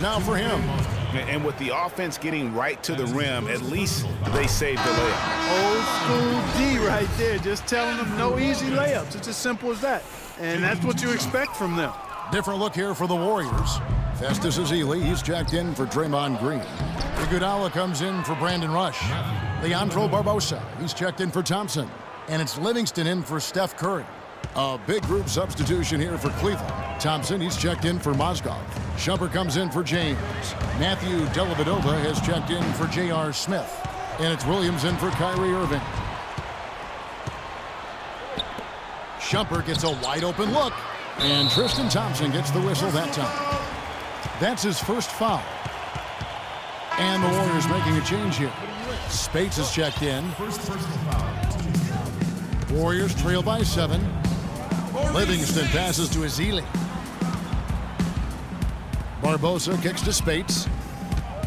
Now for him. And with the offense getting right to the rim, at least they saved the layup. Old school D right there, just telling them no easy layups. It's as simple as that. And that's what you expect from them. Different look here for the Warriors. Festus Ezeli, he's checked in for Draymond Green. Iguodala comes in for Brandon Rush. Leandro Barbosa, he's checked in for Thompson. And it's Livingston in for Steph Curry. A big group substitution here for Cleveland. Thompson, he's checked in for Mozgov. Shumpert comes in for James. Matthew Dellavedova has checked in for J.R. Smith. And it's Williams in for Kyrie Irving. Shumpert gets a wide open look. And Tristan Thompson gets the whistle that time. That's his first foul. And the Warriors making a change here. Spates is checked in. Warriors trail by 7. Livingston passes to Ezeli. Barbosa kicks to Spates.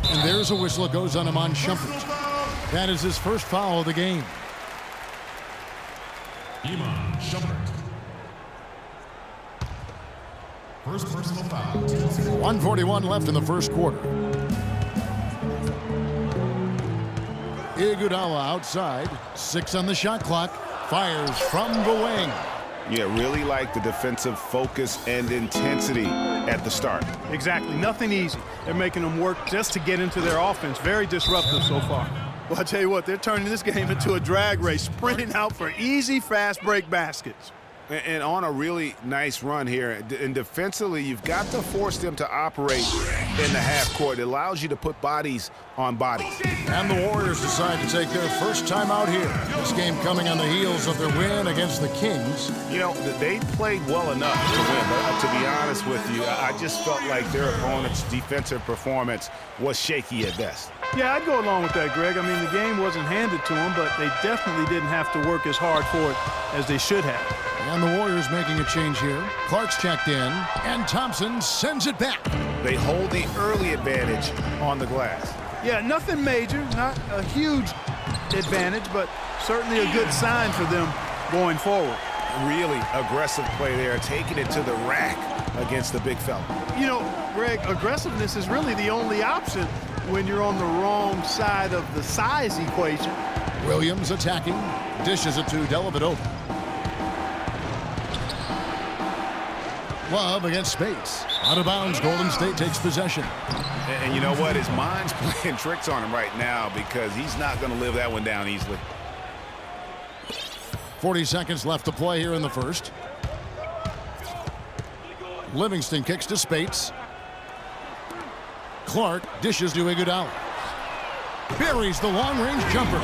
And there's a whistle. It goes on him on Shumpert. That is his first foul of the game. Iman Shumpert. First personal foul. 1:41 left in the first quarter. Iguodala outside. 6 on the shot clock. Fires from the wing. Yeah, really like the defensive focus and intensity at the start. Exactly. Nothing easy. They're making them work just to get into their offense. Very disruptive so far. Well, I tell you what, they're turning this game into a drag race, sprinting out for easy, fast break baskets. And on a really nice run here. And defensively, you've got to force them to operate in the half court. It allows you to put bodies on bodies. And the Warriors decide to take their first time out here. This game coming on the heels of their win against the Kings. You know, they played well enough to win, but to be honest with you, I just felt like their opponent's defensive performance was shaky at best. Yeah, I'd go along with that, Greg. I mean, the game wasn't handed to them, but they definitely didn't have to work as hard for it as they should have. And the Warriors making a change here. Clark's checked in, and Thompson sends it back. They hold the early advantage on the glass. Yeah, nothing major, not a huge advantage, but certainly a good sign for them going forward. Really aggressive play there, taking it to the rack against the big fella. You know, Greg, aggressiveness is really the only option when you're on the wrong side of the size equation. Williams attacking, dishes it to Dellavedova. Love against Spates. Out of bounds, Golden State takes possession. And you know what? His mind's playing tricks on him right now because he's not going to live that one down easily. 40 seconds left to play here in the first. Livingston kicks to Spates. Clark dishes to Iguodala. Buries the long-range jumper.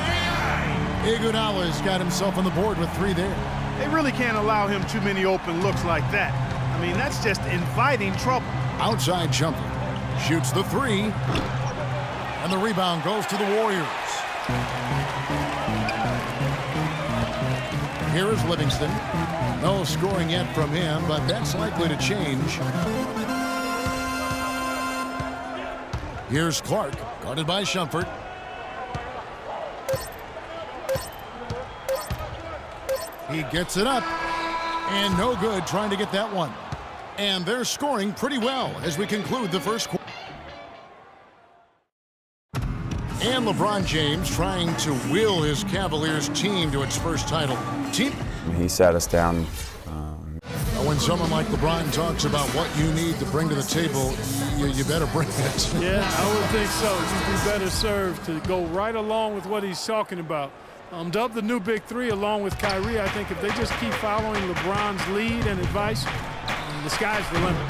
Iguodala's got himself on the board with 3 there. They really can't allow him too many open looks like that. I mean, that's just inviting trouble. Outside jumper. Shoots the 3. And the rebound goes to the Warriors. Here is Livingston. No scoring yet from him, but that's likely to change. Here's Clark, guarded by Shumpert. He gets it up. And no good trying to get that one. And they're scoring pretty well as we conclude the first quarter. And LeBron James trying to will his Cavaliers team to its first title. He sat us down. When someone like LeBron talks about what you need to bring to the table, you better bring it. Yeah, I would think so. You'd be better served to go right along with what he's talking about. Dubbed the new Big Three along with Kyrie. I think if they just keep following LeBron's lead and advice, the sky's the limit.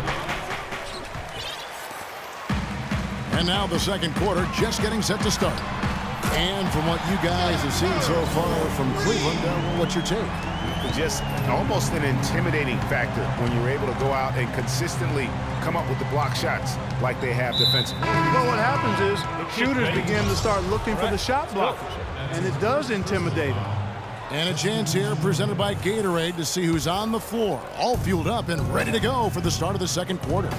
And now the second quarter just getting set to start. And from what you guys have seen so far from Cleveland, what's your take? Just almost an intimidating factor when you're able to go out and consistently come up with the block shots like they have defensively. Well, what happens is the shooters begin to start looking for the shot blockers, and it does intimidate them. And a chance here presented by Gatorade to see who's on the floor, all fueled up and ready to go for the start of the second quarter.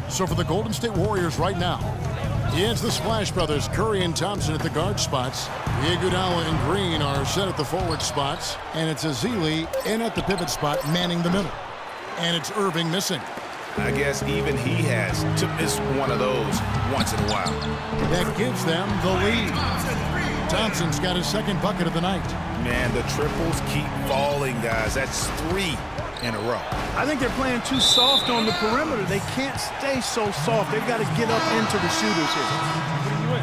So for the Golden State Warriors right now, it's the Splash Brothers, Curry and Thompson at the guard spots. Iguodala and Green are set at the forward spots. And it's Ezeli in at the pivot spot, manning the middle. And it's Irving missing. I guess even he has to miss one of those once in a while. That gives them the lead. Thompson's got his second bucket of the night. Man, the triples keep falling, guys. That's 3 in a row. I think they're playing too soft on the perimeter. They can't stay so soft. They've got to get up into the shooters here.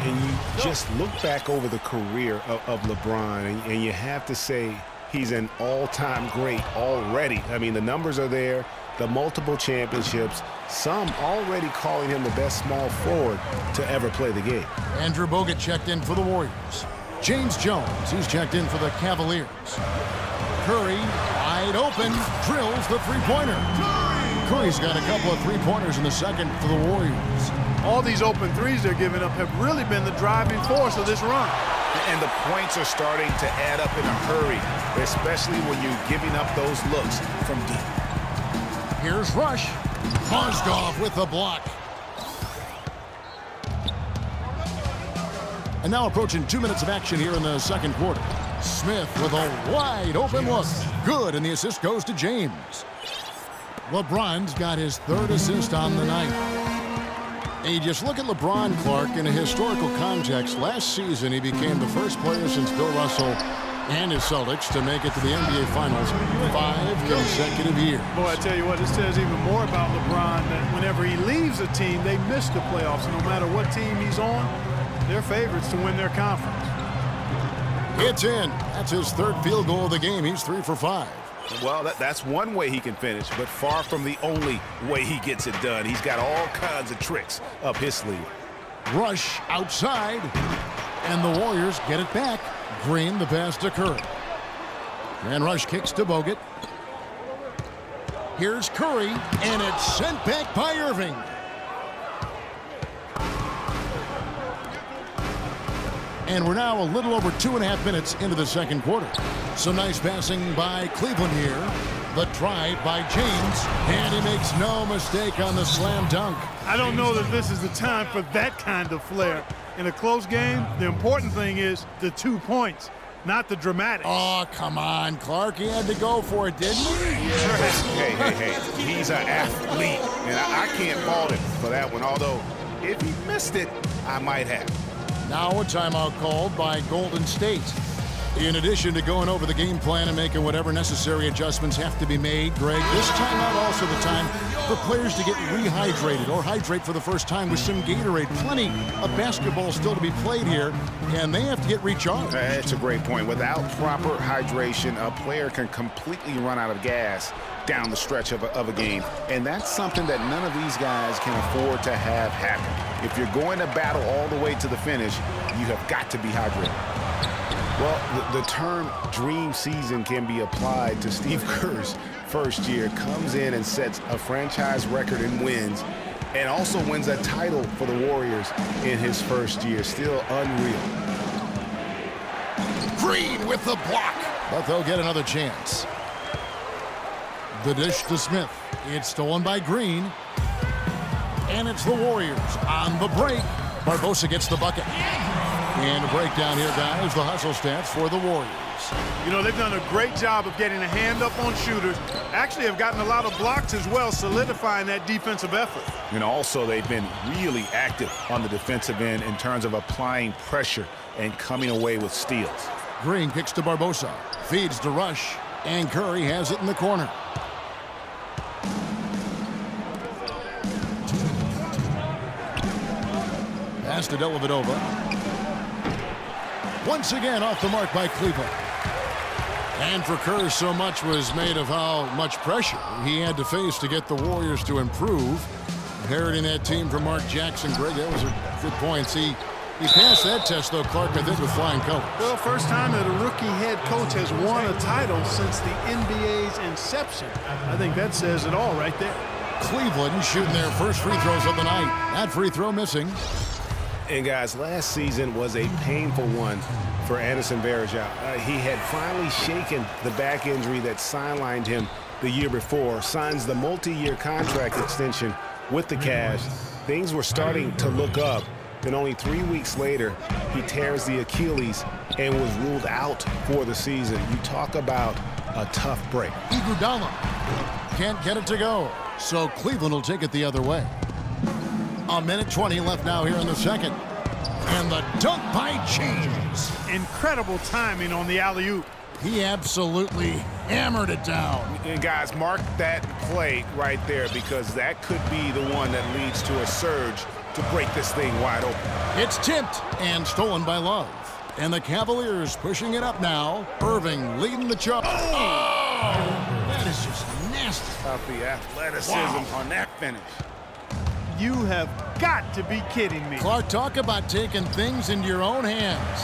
And you just look back over the career of LeBron, and you have to say he's an all-time great already. I mean, the numbers are there, the multiple championships, some already calling him the best small forward to ever play the game. Andrew Bogut checked in for the Warriors. James Jones, he's checked in for the Cavaliers. Curry, wide open, drills the three-pointer. Curry's got a couple of three-pointers in the second for the Warriors. All these open threes they're giving up have really been the driving force of this run. And the points are starting to add up in a hurry, especially when you're giving up those looks from deep. Here's Rush. Mozgov with the block. And now approaching 2 minutes of action here in the second quarter. Smith with a wide open look. Good, and the assist goes to James. LeBron's got his third assist on the night. And you just look at LeBron, Clark, in a historical context. Last season, he became the first player since Bill Russell and his Celtics to make it to the NBA Finals 5 consecutive years. Boy, I tell you what, it says even more about LeBron that whenever he leaves a team, they miss the playoffs. And no matter what team he's on, they're favorites to win their conference. It's in. That's his third field goal of the game. He's 3 for 5. Well, that's one way he can finish, but far from the only way he gets it done. He's got all kinds of tricks up his sleeve. Rush outside, and the Warriors get it back. Green, the pass to Curry. And Rush kicks to Bogut. Here's Curry, and it's sent back by Irving. And we're now a little over 2.5 minutes into the second quarter. Some nice passing by Cleveland here. The drive by James, and he makes no mistake on the slam dunk. I don't know that this is the time for that kind of flair. In a close game, the important thing is the 2 points, not the dramatics. Oh, come on, Clark. He had to go for it, didn't he? Hey. He's an athlete, and I can't fault him for that one. Although, if he missed it, I might have. Now a timeout called by Golden State. In addition to going over the game plan and making whatever necessary adjustments have to be made, Greg, this timeout also the time for players to get rehydrated or hydrate for the first time with some Gatorade. Plenty of basketball still to be played here, and they have to get recharged. That's a great point. Without proper hydration, a player can completely run out of gas down the stretch of a game. And that's something that none of these guys can afford to have happen. If you're going to battle all the way to the finish, you have got to be hydrated. Well, the term dream season can be applied to Steve Kerr's first year. Comes in and sets a franchise record in wins and also wins a title for the Warriors in his first year. Still unreal. Green with the block, but they'll get another chance. The dish to Smith. It's stolen by Green. And it's the Warriors on the break. Barbosa gets the bucket. And a breakdown here, guys. The hustle stats for the Warriors. You know, they've done a great job of getting a hand up on shooters. Actually have gotten a lot of blocks as well, solidifying that defensive effort. And also, they've been really active on the defensive end in terms of applying pressure and coming away with steals. Green kicks to Barbosa. Feeds to Rush. And Curry has it in the corner. Pass to Dellavedova. Once again off the mark by Cleveland. And for Kerr, so much was made of how much pressure he had to face to get the Warriors to improve. Inheriting that team from Mark Jackson. Greg, that was a good point. He passed that test, though, Clark, I think, with flying colors. Well, first time that a rookie head coach has won a title since the NBA's inception. I think that says it all right there. Cleveland shooting their first free throws of the night. That free throw missing. And, guys, last season was a painful one for Anderson Varejao. He had finally shaken the back injury that sidelined him the year before, signs the multi-year contract extension with the Cavs. Things were starting to look up. Then only 3 weeks later, he tears the Achilles and was ruled out for the season. You talk about a tough break. Iguodala can't get it to go. So Cleveland will take it the other way. A minute 20 left now here in the second. And the dunk by James. Incredible timing on the alley-oop. He absolutely hammered it down. And guys, mark that play right there, because that could be the one that leads to a surge to break this thing wide open. It's tipped and stolen by Love. And the Cavaliers pushing it up now. Irving leading the charge. Oh! That is just nasty. About the athleticism on that finish. You have got to be kidding me. Clark, talk about taking things into your own hands.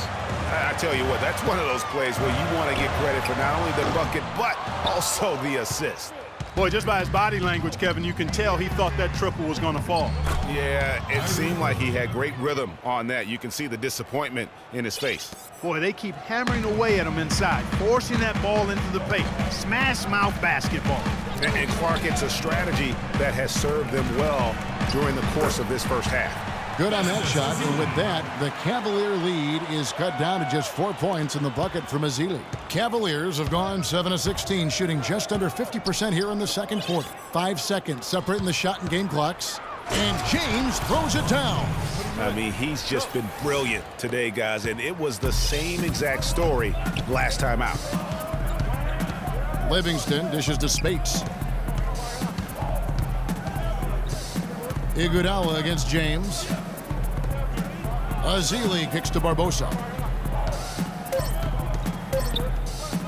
I tell you what, that's one of those plays where you want to get credit for not only the bucket, but also the assist. Boy, just by his body language, Kevin, you can tell he thought that triple was going to fall. Yeah, it seemed like he had great rhythm on that. You can see the disappointment in his face. Boy, they keep hammering away at him inside, forcing that ball into the paint. Smash mouth basketball. And Clark, it's a strategy that has served them well during the course of this first half. Good on that shot, and with that, the Cavalier lead is cut down to just 4 points in the bucket from Ezeli. Cavaliers have gone 7 of 16, shooting just under 50% here in the second quarter. 5 seconds separating the shot and game clocks, and James throws it down. I mean, he's just been brilliant today, guys, and it was the same exact story last time out. Livingston dishes to Spates. Iguodala against James. Ezeli kicks to Barbosa.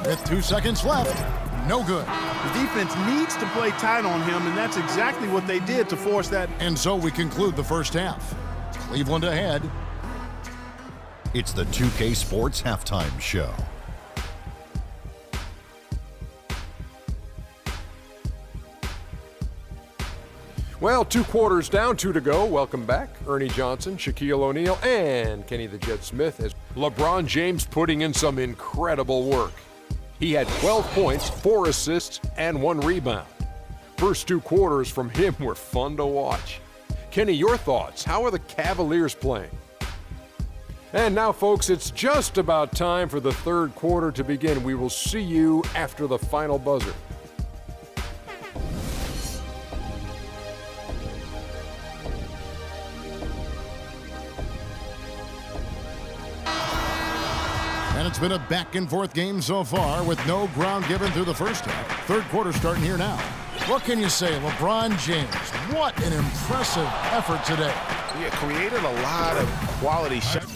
With 2 seconds left, no good. The defense needs to play tight on him, and that's exactly what they did to force that. And so we conclude the first half. Cleveland ahead. It's the 2K Sports Halftime Show. Well, 2 quarters down, 2 to go. Welcome back. Ernie Johnson, Shaquille O'Neal, and Kenny the Jet Smith as LeBron James putting in some incredible work. He had 12 points, 4 assists, and 1 rebound. First 2 quarters from him were fun to watch. Kenny, your thoughts? How are the Cavaliers playing? And now, folks, it's just about time for the third quarter to begin. We will see you after the final buzzer. And it's been a back-and-forth game so far with no ground given through the first half. Third quarter starting here now. What can you say, LeBron James? What an impressive effort today. Yeah, created a lot of quality shots.